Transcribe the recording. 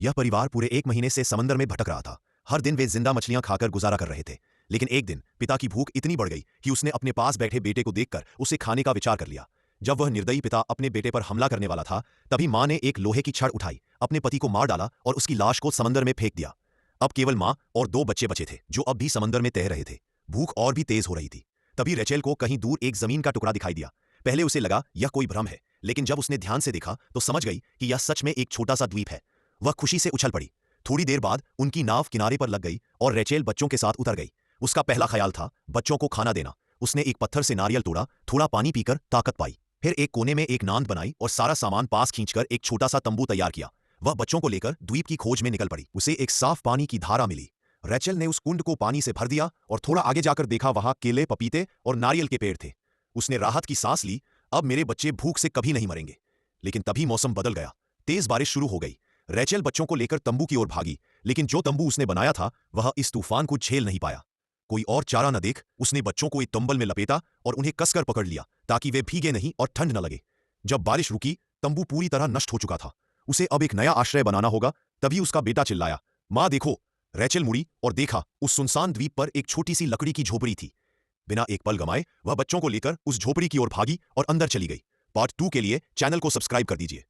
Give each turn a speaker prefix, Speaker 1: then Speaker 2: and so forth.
Speaker 1: यह परिवार पूरे 1 महीने से समंदर में भटक रहा था। हर दिन वे जिंदा मछलियां खाकर गुजारा कर रहे थे। लेकिन एक दिन पिता की भूख इतनी बढ़ गई कि उसने अपने पास बैठे बेटे को देखकर उसे खाने का विचार कर लिया। जब वह निर्दयी पिता अपने बेटे पर हमला करने वाला था, तभी मां ने एक लोहे की छड़ उठाई, अपने पति को मार डाला और उसकी लाश को समंदर में फेंक दिया। अब केवल मां और 2 बच्चे बचे थे, जो अब भी समंदर में तैर रहे थे। भूख और भी तेज हो रही थी। तभी रेचेल को कहीं दूर एक जमीन का टुकड़ा दिखाई दिया। पहले उसे लगा यह कोई भ्रम है, लेकिन जब उसने ध्यान से देखा तो समझ गई कि यह सच में एक छोटा सा द्वीप है। वह खुशी से उछल पड़ी। थोड़ी देर बाद उनकी नाव किनारे पर लग गई और रेचेल बच्चों के साथ उतर गई। उसका पहला ख्याल था बच्चों को खाना देना। उसने एक पत्थर से नारियल तोड़ा, थोड़ा पानी पीकर ताकत पाई। फिर एक कोने में एक नांद बनाई और सारा सामान पास खींचकर एक छोटा सा तंबू तैयार किया। वह बच्चों को लेकर द्वीप की खोज में निकल पड़ी। उसे एक साफ पानी की धारा मिली। रेचेल ने उस कुंड को पानी से भर दिया और थोड़ा आगे जाकर देखा, वहां केले, पपीते और नारियल के पेड़ थे। उसने राहत की सांस ली। अब मेरे बच्चे भूख से कभी नहीं मरेंगे। लेकिन तभी मौसम बदल गया। तेज बारिश शुरू हो गई। रेचेल बच्चों को लेकर तंबू की ओर भागी, लेकिन जो तंबू उसने बनाया था वह इस तूफान को झेल नहीं पाया। कोई और चारा न देख उसने बच्चों को एक कंबल में लपेटा और उन्हें कसकर पकड़ लिया, ताकि वे भीगे नहीं और ठंड न लगे। जब बारिश रुकी, तंबू पूरी तरह नष्ट हो चुका था। उसे अब एक नया आश्रय बनाना होगा। तभी उसका बेटा चिल्लाया, मां देखो। रेचेल मुड़ी और देखा, उस सुनसान द्वीप पर एक छोटी सी लकड़ी की झोपड़ी थी। बिना एक पल गंवाए वह बच्चों को लेकर उस झोपड़ी की ओर भागी और अंदर चली गई। पार्ट 2 के लिए चैनल को सब्सक्राइब कर दीजिए।